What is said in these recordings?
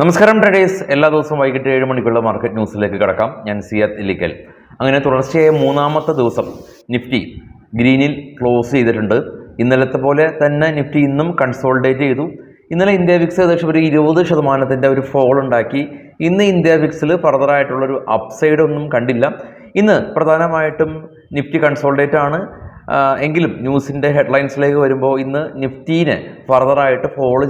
നമസ്കാരം ട്രേഡേഴ്സ്, എല്ലാ ദിവസവും വൈകിട്ട് 7 മണിക്കുള്ള മാർക്കറ്റ് ന്യൂസിലേക്ക് കടക്കാം. ഞാൻ സിയാദ് ഇല്ലിക്കൽ. അങ്ങനെ തുടർച്ചയായ മൂന്നാമത്തെ ദിവസം നിഫ്റ്റി ഗ്രീനിൽ ക്ലോസ് ചെയ്തിട്ടുണ്ട്. ഇന്നലത്തെ പോലെ തന്നെ നിഫ്റ്റി ഇന്നും കൺസോളിഡേറ്റ് ചെയ്തു. ഇന്നലെ ഇന്ത്യ വിക്സ് ഏകദേശം ഒരു 20% ഒരു ഫോൾ ഉണ്ടാക്കി. ഇന്ന് ഇന്ത്യ വിക്സിൽ ഫർദറായിട്ടുള്ളൊരു അപ്സൈഡ് ഒന്നും കണ്ടില്ല. ഇന്ന് പ്രധാനമായിട്ടും നിഫ്റ്റി കൺസോളിഡേറ്റ് ആണ്. എങ്കിലും ന്യൂസിൻ്റെ ഹെഡ്ലൈൻസിലേക്ക് വരുമ്പോൾ ഇന്ന് നിഫ്റ്റീനെ ഫർദറായിട്ട് ഫോളോ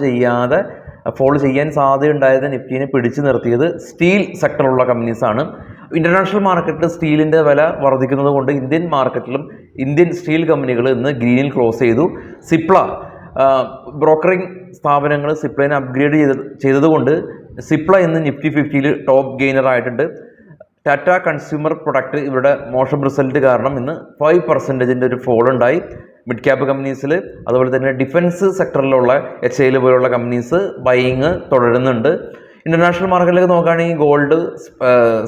ചെയ്യാൻ സാധ്യതയുണ്ടായത് നിഫ്റ്റീനെ പിടിച്ചു നിർത്തിയത് സ്റ്റീൽ സെക്ടറുള്ള കമ്പനീസാണ്. ഇൻ്റർനാഷണൽ മാർക്കറ്റിൽ സ്റ്റീലിൻ്റെ വില വർദ്ധിക്കുന്നത് കൊണ്ട് ഇന്ത്യൻ മാർക്കറ്റിലും ഇന്ത്യൻ സ്റ്റീൽ കമ്പനികൾ ഇന്ന് ഗ്രീനിൽ ക്ലോസ് ചെയ്തു. സിപ്ല ബ്രോക്കറിംഗ് സ്ഥാപനങ്ങൾ സിപ്ലയിനെ അപ്ഗ്രേഡ് ചെയ്തതുകൊണ്ട് സിപ്ല ഇന്ന് നിഫ്റ്റി 50 ടോപ്പ് ഗെയിനർ ആയിട്ടുണ്ട്. ടാറ്റ കൺസ്യൂമർ പ്രൊഡക്റ്റ് ഇവരുടെ മോശം റിസൾട്ട് കാരണം ഇന്ന് 5% ഒരു ഫോൾ ഉണ്ടായി. മിഡ് ക്യാപ്പ് കമ്പനീസിൽ, അതുപോലെ തന്നെ ഡിഫൻസ് സെക്ടറിലുള്ള HAL പോലുള്ള കമ്പനീസ് ബൈയിങ് തുടരുന്നുണ്ട്. ഇൻ്റർനാഷണൽ മാർക്കറ്റിലേക്ക് നോക്കുകയാണെങ്കിൽ ഗോൾഡ്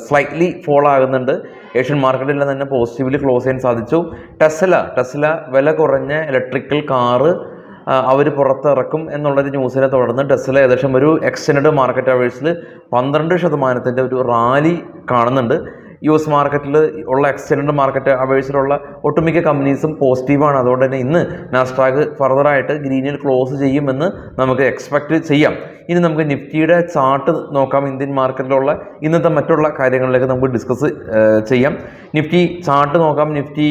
സ്ലൈറ്റ്ലി ഫോൾ ആകുന്നുണ്ട്. ഏഷ്യൻ മാർക്കറ്റിലെല്ലാം തന്നെ പോസിറ്റീവ്ലി ക്ലോസ് ചെയ്യാൻ സാധിച്ചു. ടെസ്ല വില കുറഞ്ഞ ഇലക്ട്രിക്കൽ കാറ് അവർ പുറത്തിറക്കും എന്നുള്ളൊരു ന്യൂസിനെ തുടർന്ന് ടെസ്ല ഏകദേശം ഒരു എക്സ്റ്റൻഡ് മാർക്കറ്റ് അവേഴ്സിൽ 12% ഒരു റാലി കാണുന്നുണ്ട്. US മാർക്കറ്റിൽ ഉള്ള എക്സ്റ്റൻഡ് മാർക്കറ്റ് അവേഴ്സിലുള്ള ഒട്ടുമിക്ക കമ്പനീസും പോസിറ്റീവാണ്. അതുകൊണ്ട് തന്നെ ഇന്ന് നാസ്ഡാക്ക് ഫർദറായിട്ട് ഗ്രീനിൽ ക്ലോസ് ചെയ്യുമെന്ന് നമുക്ക് എക്സ്പെക്റ്റ് ചെയ്യാം. ഇനി നമുക്ക് നിഫ്റ്റിയുടെ ചാർട്ട് നോക്കാം. ഇന്ത്യൻ മാർക്കറ്റിലുള്ള ഇന്നത്തെ മറ്റുള്ള കാര്യങ്ങളിലേക്ക് നമുക്ക് ഡിസ്കസ് ചെയ്യാം. നിഫ്റ്റി ചാർട്ട് നോക്കാം. നിഫ്റ്റി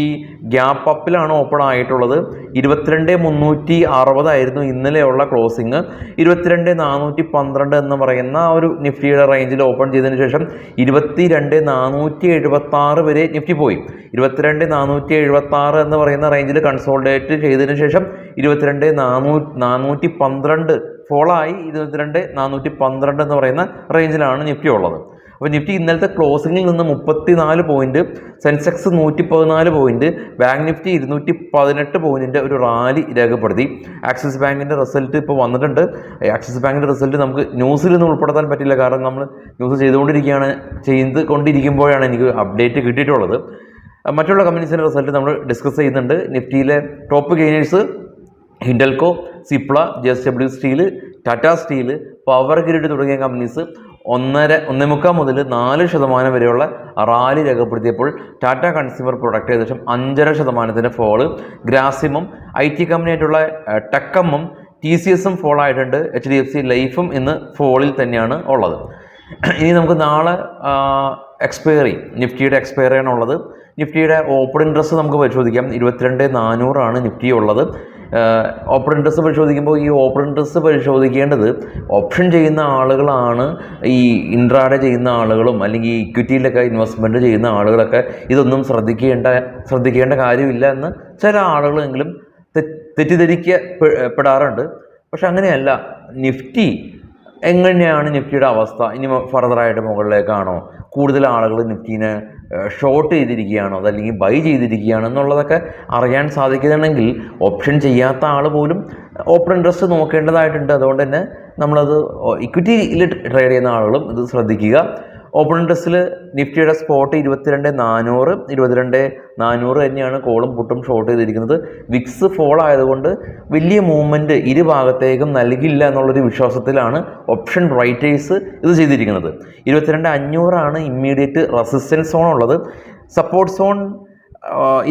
ഗ്യാപ്പ് അപ്പിലാണ് ഓപ്പൺ ആയിട്ടുള്ളത്. 22,360 ആയിരുന്നു ഇന്നലെയുള്ള ക്ലോസിങ്. 22,412 എന്ന് പറയുന്ന ഒരു നിഫ്റ്റിയുടെ റേഞ്ചിൽ ഓപ്പൺ ചെയ്തതിന് ശേഷം 22,476 വരെ നിഫ്റ്റി പോയി. 22,476 എന്ന് പറയുന്ന റേഞ്ചിൽ കൺസോളിഡേറ്റ് ചെയ്തതിന് ശേഷം 22,412 ഫോളായി 22,412 എന്ന് പറയുന്ന റേഞ്ചിലാണ് നിഫ്റ്റി ഉള്ളത്. അപ്പോൾ നിഫ്റ്റി ഇന്നലത്തെ ക്ലോസിങ്ങിൽ നിന്ന് 34 point, Sensex 114 point, bank Nifty 218 പോയിന്റിൻ്റെ ഒരു റാലി രേഖപ്പെടുത്തി. ആക്സിസ് ബാങ്കിൻ്റെ റിസൾട്ട് ഇപ്പോൾ വന്നിട്ടുണ്ട്. ആക്സിസ് ബാങ്കിൻ്റെ റിസൾട്ട് നമുക്ക് ന്യൂസിൽ നിന്ന് ഉൾപ്പെടുത്താൻ പറ്റില്ല, കാരണം നമ്മൾ ന്യൂസ് ചെയ്തുകൊണ്ടിരിക്കുമ്പോഴാണ് എനിക്ക് അപ്ഡേറ്റ് കിട്ടിയിട്ടുള്ളത്. മറ്റുള്ള കമ്പനീസിൻ്റെ റിസൾട്ട് നമ്മൾ ഡിസ്കസ് ചെയ്യുന്നുണ്ട്. നിഫ്റ്റിയിലെ top gainers Hindalco, Cipla, JSW steel, Tata steel, power grid തുടങ്ങിയ കമ്പനീസ് 1.5 മുതൽ 4% വരെയുള്ള റാലി രേഖപ്പെടുത്തിയപ്പോൾ ടാറ്റ കൺസ്യൂമർ പ്രൊഡക്റ്റ് ഏകദേശം 5.5% ഫോള്. ഗ്രാസിമും IT കമ്പനിയായിട്ടുള്ള ടെക്കമ്മും TCSും ഫോൾ ആയിട്ടുണ്ട്. HDFC ലൈഫും ഇന്ന് ഫോളിൽ തന്നെയാണ് ഉള്ളത്. ഇനി നമുക്ക് നാളെ നിഫ്റ്റിയുടെ എക്സ്പയറി ഉള്ളത്. നിഫ്റ്റിയുടെ ഓപ്പൺ ഇൻട്രസ്റ്റ് നമുക്ക് പരിശോധിക്കാം. 22,400 നിഫ്റ്റി ഉള്ളത്. ഓപ്പൺ ഇൻട്രസ്റ്റ് പരിശോധിക്കുമ്പോൾ ഈ ഓപ്പൺ ഇൻട്രസ്റ്റ് പരിശോധിക്കേണ്ടത് ഓപ്ഷൻ ചെയ്യുന്ന ആളുകളാണ്. ഈ ഇൻട്രാഡേ ചെയ്യുന്ന ആളുകളും അല്ലെങ്കിൽ ഇക്വിറ്റിയിലൊക്കെ ഇൻവെസ്റ്റ്മെൻറ്റ് ചെയ്യുന്ന ആളുകളൊക്കെ ഇതൊന്നും ശ്രദ്ധിക്കേണ്ട കാര്യമില്ല എന്ന് ചില ആളുകളെങ്കിലും തെറ്റിദ്ധരിക്കപ്പെടാറുണ്ട്. പക്ഷെ അങ്ങനെയല്ല. എങ്ങനെയാണ് നിഫ്റ്റിയുടെ അവസ്ഥ? ഇനി ഫർദറായിട്ട് മുകളിലേക്കാണോ? കൂടുതൽ ആളുകൾ നിഫ്റ്റീനെ ഷോർട്ട് ചെയ്തിരിക്കുകയാണോ, അതല്ലെങ്കിൽ ബൈ ചെയ്തിരിക്കുകയാണോ എന്നുള്ളതൊക്കെ അറിയാൻ സാധിക്കുന്നുണ്ടെങ്കിൽ ഓപ്ഷൻ ചെയ്യാത്ത ആൾ പോലും ഓപ്പൺ ഇൻട്രസ്റ്റ് നോക്കേണ്ടതായിട്ടുണ്ട്. അതുകൊണ്ട് തന്നെ നമ്മളത് ഇക്വിറ്റിയിൽ ട്രേഡ് ചെയ്യുന്ന ആളുകളും ഇത് ശ്രദ്ധിക്കുക. ഓപ്പൺ ഇൻട്രസ്റ്റിൽ നിഫ്റ്റിയുടെ സ്പോട്ട് 22,400 തന്നെയാണ് കോളും പുട്ടും ഷോർട്ട് ചെയ്തിരിക്കുന്നത്. വിക്സ് ഫോൾ ആയതുകൊണ്ട് വലിയ മൂവ്മെൻറ്റ് ഇരുഭാഗത്തേക്കും നൽകില്ല എന്നുള്ളൊരു വിശ്വാസത്തിലാണ് ഓപ്ഷൻ റൈറ്റേഴ്സ് ഇത് ചെയ്തിരിക്കുന്നത്. 22,500 ഇമ്മീഡിയറ്റ് റെസിസ്റ്റൻസ് സോൺ ഉള്ളത്. സപ്പോർട്ട് സോൺ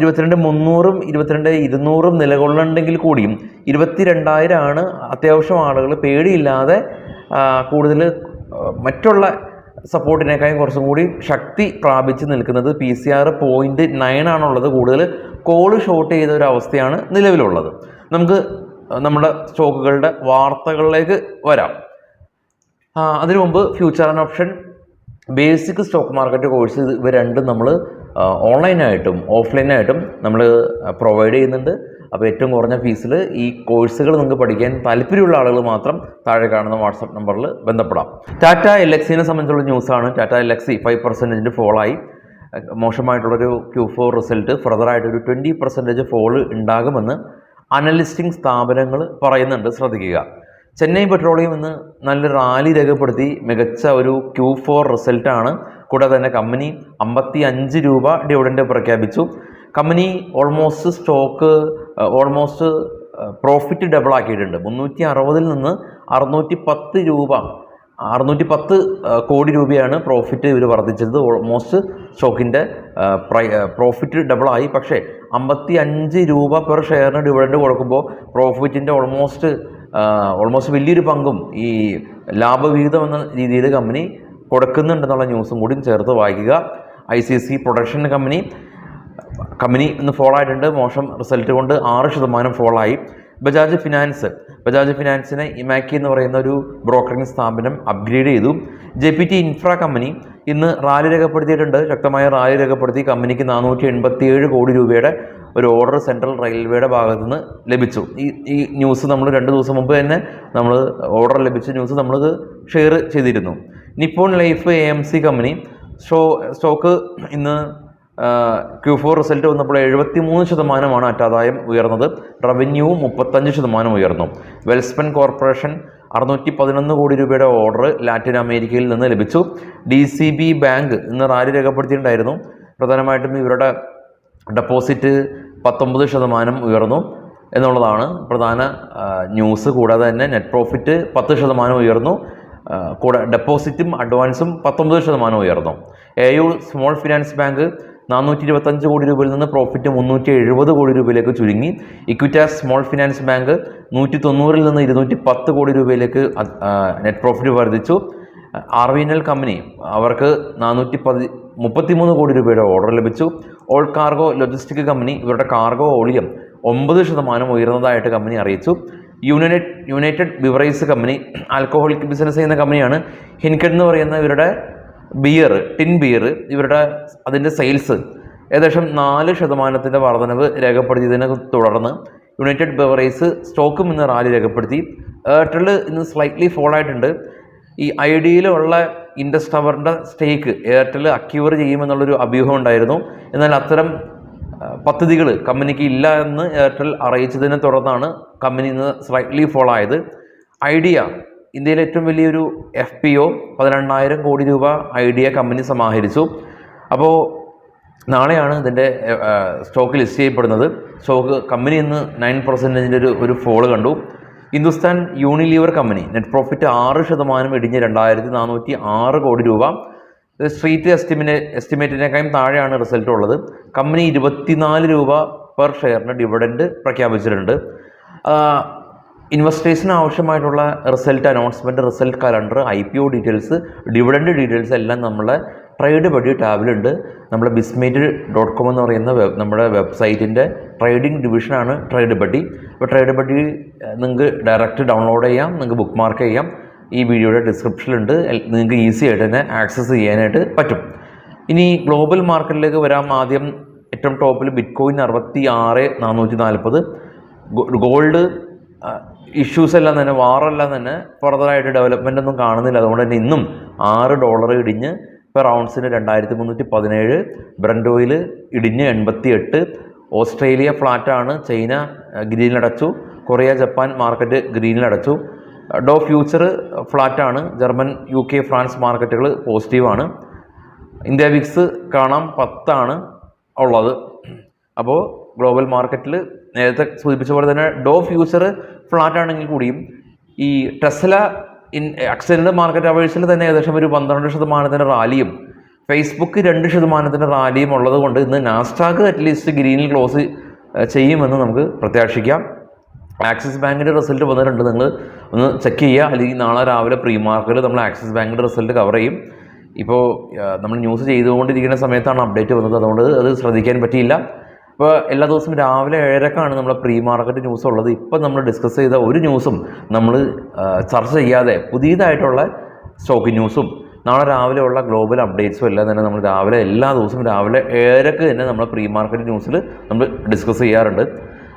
22,300 22,200 നിലകൊള്ളുന്നുണ്ടെങ്കിൽ കൂടിയും 22,000 അത്യാവശ്യം ആളുകൾ പേടിയില്ലാതെ കൂടുതൽ മറ്റുള്ള സപ്പോർട്ടിനേക്കാളും കുറച്ചും കൂടി ശക്തി പ്രാപിച്ച് നിൽക്കുന്നത്. PCR 0.9 ആണുള്ളത്. കൂടുതൽ കോള് ഷോർട്ട് ചെയ്ത ഒരു അവസ്ഥയാണ് നിലവിലുള്ളത്. നമുക്ക് നമ്മുടെ സ്റ്റോക്കുകളുടെ വാർത്തകളിലേക്ക് വരാം. അതിനു മുമ്പ് future and option basic stock market course ഇവ രണ്ടും നമ്മൾ ഓൺലൈനായിട്ടും ഓഫ്ലൈനായിട്ടും നമ്മൾ പ്രൊവൈഡ് ചെയ്യുന്നുണ്ട്. അപ്പോൾ ഏറ്റവും കുറഞ്ഞ ഫീസിൽ ഈ കോഴ്സുകൾ നിങ്ങൾക്ക് പഠിക്കാൻ താല്പര്യമുള്ള ആളുകൾ മാത്രം താഴെ കാണുന്ന വാട്സപ്പ് നമ്പറിൽ ബന്ധപ്പെടാം. ടാറ്റ LXIനെ സംബന്ധിച്ചുള്ള ന്യൂസാണ്. ടാറ്റ LXI 5% ഫോളായി. മോശമായിട്ടുള്ളൊരു Q4 റിസൾട്ട് ഫർദറായിട്ടൊരു 20% ഫോൾ ഉണ്ടാകുമെന്ന് അനലിസ്റ്റിംഗ് സ്ഥാപനങ്ങൾ പറയുന്നുണ്ട്. ശ്രദ്ധിക്കുക. ചെന്നൈ പെട്രോളിയം ഇന്ന് നല്ല റാലി രേഖപ്പെടുത്തി മികച്ച ഒരു Q4 റിസൾട്ടാണ്. കൂടാതെ തന്നെ കമ്പനി 55 രൂപ ഡിവിഡൻഡ് പ്രഖ്യാപിച്ചു. കമ്പനി ഓൾമോസ്റ്റ് പ്രോഫിറ്റ് ഡബിൾ ആക്കിയിട്ടുണ്ട്. 360 നിന്ന് 610 രൂപ 610 കോടി രൂപയാണ് പ്രോഫിറ്റ് ഇവർ വർദ്ധിച്ചത്. ഓൾമോസ്റ്റ് സ്റ്റോക്കിൻ്റെ പ്രോഫിറ്റ് ഡബിളായി. പക്ഷേ 55 രൂപ പെർ ഷെയറിന് ഡിവിഡൻഡ് കൊടുക്കുമ്പോൾ പ്രോഫിറ്റിൻ്റെ ഓൾമോസ്റ്റ് വലിയൊരു പങ്കും ഈ ലാഭവിഹിതം എന്ന രീതിയിൽ കമ്പനി കൊടുക്കുന്നുണ്ടെന്നുള്ള ന്യൂസും കൂടി ചേർത്ത് വായിക്കുക. ICC പ്രൊഡക്ഷൻ കമ്പനി ഇന്ന് ഫോൾ ആയിട്ടുണ്ട്. മോശം റിസൾട്ട് കൊണ്ട് 6% ഫോളായി. ബജാജ് ഫിനാൻസിനെ ഇമാക്കി എന്ന് പറയുന്ന ഒരു ബ്രോക്കറിംഗ് സ്ഥാപനം അപ്ഗ്രേഡ് ചെയ്തു. JPT ഇൻഫ്ര കമ്പനി ഇന്ന് റാലി രേഖപ്പെടുത്തിയിട്ടുണ്ട്. ശക്തമായ റാലി രേഖപ്പെടുത്തി. കമ്പനിക്ക് 487 കോടി രൂപയുടെ ഒരു ഓർഡർ സെൻട്രൽ റെയിൽവേയുടെ ഭാഗത്തു നിന്ന് ലഭിച്ചു. ഈ ന്യൂസ് നമ്മൾ 2 ദിവസം മുമ്പ് തന്നെ നമ്മൾ ഓർഡർ ലഭിച്ച ന്യൂസ് നമ്മളിത് ഷെയർ ചെയ്തിരുന്നു. Nippon life AMC company stock ഇന്ന് Q4 റിസൾട്ട് വന്നപ്പോൾ 73% അറ്റാദായം ഉയർന്നത്. റവന്യൂ 35% ഉയർന്നു. വെൽസ്പൻ കോർപ്പറേഷൻ 611 കോടി രൂപയുടെ ഓർഡർ ലാറ്റിൻ അമേരിക്കയിൽ നിന്ന് ലഭിച്ചു. DCB ബാങ്ക് ഇന്ന് റാലി രേഖപ്പെടുത്തിയിട്ടുണ്ടായിരുന്നു. പ്രധാനമായിട്ടും ഇവരുടെ ഡെപ്പോസിറ്റ് 19% ഉയർന്നു എന്നുള്ളതാണ് പ്രധാന ന്യൂസ്. കൂടാതെ തന്നെ നെറ്റ് പ്രോഫിറ്റ് 10% ഉയർന്നു. ഡെപ്പോസിറ്റും അഡ്വാൻസും 19% ഉയർന്നു. AU സ്മോൾ ഫിനാൻസ് ബാങ്ക് 425 കോടി രൂപയിൽ നിന്ന് പ്രോഫിറ്റ് 370 കോടി രൂപയിലേക്ക് ചുരുങ്ങി. ഇക്വിറ്റാസ് സ്മോൾ ഫിനാൻസ് ബാങ്ക് 190 നിന്ന് 210 കോടി രൂപയിലേക്ക് നെറ്റ് പ്രോഫിറ്റ് വർദ്ധിച്ചു. RVNL കമ്പനി അവർക്ക് 433 കോടി രൂപയുടെ ഓർഡർ ലഭിച്ചു. ഓൾ കാർഗോ ലോജിസ്റ്റിക് കമ്പനി ഇവരുടെ കാർഗോ വോളിയം 9% ഉയർന്നതായിട്ട് കമ്പനി അറിയിച്ചു. United beverage company alcoholic business ചെയ്യുന്ന കമ്പനിയാണ്. ഹിൻകെൻ എന്ന് പറയുന്ന ഇവരുടെ ടിൻ ബിയർ അതിൻ്റെ സെയിൽസ് ഏകദേശം 4% വർധനവ് രേഖപ്പെടുത്തിയതിനെ തുടർന്ന് യുണൈറ്റഡ് ബിവറേജ് സ്റ്റോക്കും ഇന്ന് റാലി രേഖപ്പെടുത്തി. എയർടെൽ ഇന്ന് സ്ലൈറ്റ്ലി ഫോൾ ആയിട്ടുണ്ട്. ഈ ഐഡിയയിലുള്ള ഇൻഡസ് ടവറിൻ്റെ സ്റ്റേക്ക് എയർടെൽ അക്യൂർ ചെയ്യുമെന്നുള്ളൊരു അഭ്യൂഹം ഉണ്ടായിരുന്നു. എന്നാൽ അത്തരം പദ്ധതികൾ കമ്പനിക്ക് ഇല്ല എന്ന് എയർടെൽ അറിയിച്ചതിനെ തുടർന്നാണ് കമ്പനി ഇന്ന് സ്ലൈറ്റ്ലി ഫോൾ ആയത്. ഐഡിയ ഇന്ത്യയിലെ ഏറ്റവും വലിയൊരു FPO 12,000 കോടി രൂപ ഐഡിയ കമ്പനി സമാഹരിച്ചു. അപ്പോൾ നാളെയാണ് ഇതിൻ്റെ സ്റ്റോക്ക് ലിസ്റ്റ് ചെയ്യപ്പെടുന്നത്. കമ്പനി ഇന്ന് 9% ഒരു ഫോള് കണ്ടു. Hindustan Unilever company net profit 6% ഇടിഞ്ഞ് 2,406 കോടി രൂപ. സ്ട്രീറ്റ് എസ്റ്റിമേറ്റിനേക്കാളും താഴെയാണ് റിസൾട്ട് ഉള്ളത്. കമ്പനി 24 രൂപ പെർ ഷെയറിന് ഡിവിഡൻഡ് പ്രഖ്യാപിച്ചിട്ടുണ്ട്. ഇൻവെസ്റ്റേഴ്സിന് ആവശ്യമായിട്ടുള്ള result announcement, result calendar, IPO details, dividend details എല്ലാം നമ്മളെ ട്രേഡ് ബഡി ടാബിലുണ്ട്. നമ്മുടെ bismate.com എന്ന് പറയുന്ന നമ്മുടെ വെബ്സൈറ്റിൻ്റെ ട്രേഡിംഗ് ഡിവിഷനാണ് ട്രേഡ് ബഡി. അപ്പോൾ ട്രേഡ് ബഡി നിങ്ങൾക്ക് ഡയറക്റ്റ് ഡൗൺലോഡ് ചെയ്യാം, നിങ്ങൾക്ക് ബുക്ക് മാർക്ക് ചെയ്യാം. ഈ വീഡിയോയുടെ ഡിസ്ക്രിപ്ഷനിലുണ്ട്. നിങ്ങൾക്ക് ഈസി ആയിട്ട് തന്നെ ആക്സസ് ചെയ്യാനായിട്ട് പറ്റും. ഇനി ഗ്ലോബൽ മാർക്കറ്റിലേക്ക് വരാം. ആദ്യം ഏറ്റവും ടോപ്പിൽ ബിറ്റ്കോയിൻ 66,440. ഗോൾഡ് ഇഷ്യൂസ് എല്ലാം തന്നെ, വാറെല്ലാം തന്നെ ഫർദറായിട്ട് ഡെവലപ്മെൻ്റ് ഒന്നും കാണുന്നില്ല. അതുകൊണ്ട് തന്നെ ഇന്നും $6 ഇടിഞ്ഞ് പെർ ഔൺസിന് 2,317. ബ്രന്റ് ഓയിൽ ഇടിഞ്ഞ് 88. ഓസ്ട്രേലിയ ഫ്ലാറ്റാണ്. ചൈന ഗ്രീനിലടച്ചു. കൊറിയ ജപ്പാൻ മാർക്കറ്റ് ഗ്രീനിലടച്ചു. ഡോ ഫ്യൂച്ചർ ഫ്ലാറ്റാണ്. ജർമ്മൻ UK ഫ്രാൻസ് മാർക്കറ്റുകൾ പോസിറ്റീവാണ്. ഇന്ത്യ വിക്സ് കാണാം 10 ഉള്ളത്. അപ്പോൾ ഗ്ലോബൽ മാർക്കറ്റിൽ നേരത്തെ സൂചിപ്പിച്ച പോലെ തന്നെ ഡോ ഫ്യൂച്ചർ ഫ്ലാറ്റ് ആണെങ്കിൽ കൂടിയും ഈ ടെസ്ല എക്സ്റ്റൻഡ് മാർക്കറ്റ് അവേഴ്സിൽ തന്നെ ഏകദേശം ഒരു 12% റാലിയും ഫേസ്ബുക്ക് 2% റാലിയും ഉള്ളത് കൊണ്ട് ഇന്ന് നാസ്ഡാക്ക് അറ്റ്ലീസ്റ്റ് ഗ്രീനിൽ ക്ലോസ് ചെയ്യുമെന്ന് നമുക്ക് പ്രത്യാശിക്കാം. ആക്സിസ് ബാങ്കിൻ്റെ റിസൾട്ട് വന്നിട്ടുണ്ട്. നിങ്ങൾ ഒന്ന് ചെക്ക് ചെയ്യുക. അല്ലെങ്കിൽ നാളെ രാവിലെ പ്രീ മാർക്കറ്റിൽ നമ്മൾ ആക്സിസ് ബാങ്കിൻ്റെ റിസൾട്ട് കവർ ചെയ്യും. ഇപ്പോൾ നമ്മൾ ന്യൂസ് ചെയ്തുകൊണ്ടിരിക്കുന്ന സമയത്താണ് അപ്ഡേറ്റ് വന്നത്. അതുകൊണ്ട് അത് ശ്രദ്ധിക്കാൻ പറ്റിയില്ല. ഇപ്പോൾ എല്ലാ ദിവസവും രാവിലെ 7:00 നമ്മളെ പ്രീ മാർക്കറ്റ് ന്യൂസ് ഉള്ളത്. ഇപ്പം നമ്മൾ ഡിസ്കസ് ചെയ്ത ഒരു ന്യൂസും നമ്മൾ ചർച്ച ചെയ്യാതെ പുതിയതായിട്ടുള്ള സ്റ്റോക്ക് ന്യൂസും നാളെ രാവിലെ ഉള്ള ഗ്ലോബൽ അപ്ഡേറ്റ്സും എല്ലാം തന്നെ നമ്മൾ എല്ലാ ദിവസവും രാവിലെ 7:00 തന്നെ നമ്മൾ പ്രീ മാർക്കറ്റ് ന്യൂസിൽ നമ്മൾ ഡിസ്കസ് ചെയ്യാറുണ്ട്.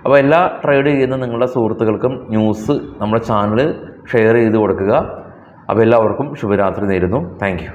അപ്പോൾ എല്ലാ ട്രേഡ് ചെയ്യുന്ന നിങ്ങളുടെ സുഹൃത്തുക്കൾക്കും ന്യൂസ് നമ്മുടെ ചാനൽ ഷെയർ ചെയ്ത് കൊടുക്കുക. അപ്പോൾ എല്ലാവർക്കും ശുഭരാത്രി നേരുന്നു. Thank you.